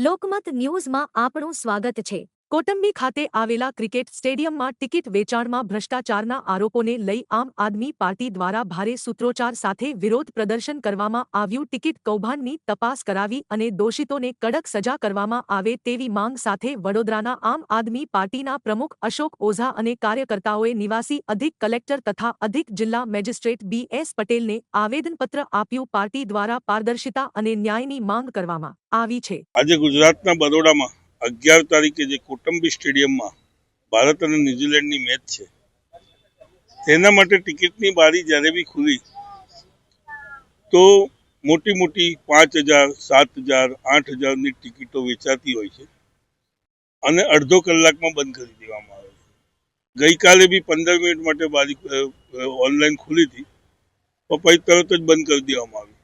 લોકમત ન્યૂઝમાં આપનું સ્વાગત છે। કોટંબી ખાતે આવેલા ક્રિકેટ સ્ટેડિયમમાં ટિકિટ વેચાણમાં ભ્રષ્ટાચારના આરોપોને લઈ આમ આદમી પાર્ટી દ્વારા ભારે સૂત્રોચ્ચાર સાથે વિરોધ પ્રદર્શન કરવામાં આવ્યું। ટિકિટ કૌભાંડની તપાસ કરાવી અને દોષિતોને કડક સજા કરવામાં આવે તેવી માંગ સાથે વડોદરાના આમ આદમી પાર્ટીના પ્રમુખ અશોક ઓઝા અને કાર્યકર્તાઓએ નિવાસી અધિક કલેક્ટર તથા અધિક જિલ્લા મેજિસ્ટ્રેટ BS પટેલને આવેદનપત્ર આપ્યું। પાર્ટી દ્વારા પારદર્શિતા અને ન્યાયની માંગ કરવામાં આવી છે। આજે ગુજરાતના બરોડામાં 11 તારીખે જે કોટંબી સ્ટેડિયમમાં ભારત અને ન્યુઝીલેન્ડની મેચ છે તેના માટે ટિકિટની બારી જ્યારે બી ખુલી તો મોટી મોટી 5,000, 7,000, 8,000ની ટિકિટો વેચાતી હોય છે અને અડધો કલાકમાં બંધ કરી દેવામાં આવે છે। ગઈકાલે બી 15 મિનિટ માટે બારી ઓનલાઈન ખુલી હતી પણ પછી તરત જ બંધ કરી દેવામાં આવી।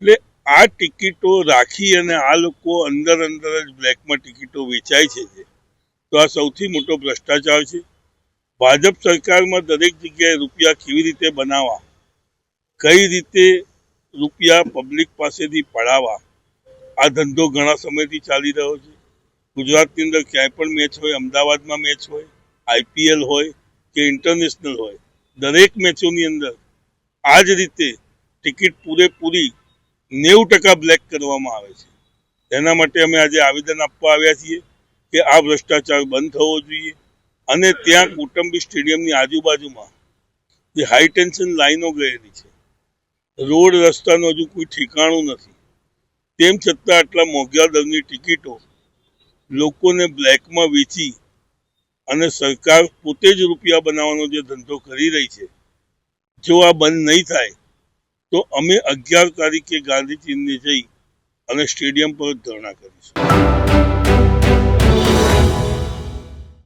એટલે આ ટિકિટો રાખી અને આ લોકો અંદર જ બ્લેકમાં ટિકિટો વેચાય છે તો આ સૌથી મોટો ભ્રષ્ટાચાર છે। ભાજપ સરકારમાં દરેક જગ્યાએ રૂપિયા કેવી રીતે બનાવવા, કઈ રીતે રૂપિયા પબ્લિક પાસેથી પડાવવા, આ ધંધો ઘણા સમયથી ચાલી રહ્યો છે। ગુજરાતની અંદર ક્યાંય પણ મેચ હોય, અમદાવાદમાં મેચ હોય, IPL હોય કે ઇન્ટરનેશનલ હોય, દરેક મેચોની અંદર આ જ રીતે ટિકિટ પૂરેપૂરી 90% બ્લેક કરવામાં આવે છે। તેના માટે અમે આજે આવેદન આપવા આવ્યા છીએ કે આ ભ્રષ્ટાચાર બંધ થવો જોઈએ અને ત્યાં કોટંબી સ્ટેડિયમની આજુબાજુમાં જે હાઈ ટેન્શન લાઈનો ગયેલી છે, રોડ રસ્તાનું હજુ કોઈ ઠેકાણું નથી, તેમ છતાં આટલા મોંઘા દરની ટિકિટો લોકોને બ્લેકમાં વેચી અને સરકાર પોતે જ રૂપિયા બનાવવાનો જે ધંધો કરી રહી છે, જો આ બંધ નહીં થાય તો અમે 11 તારીખે ગાંધી ચિહ્ને જઈ અને સ્ટેડિયમ પર ધરણા કરીશું।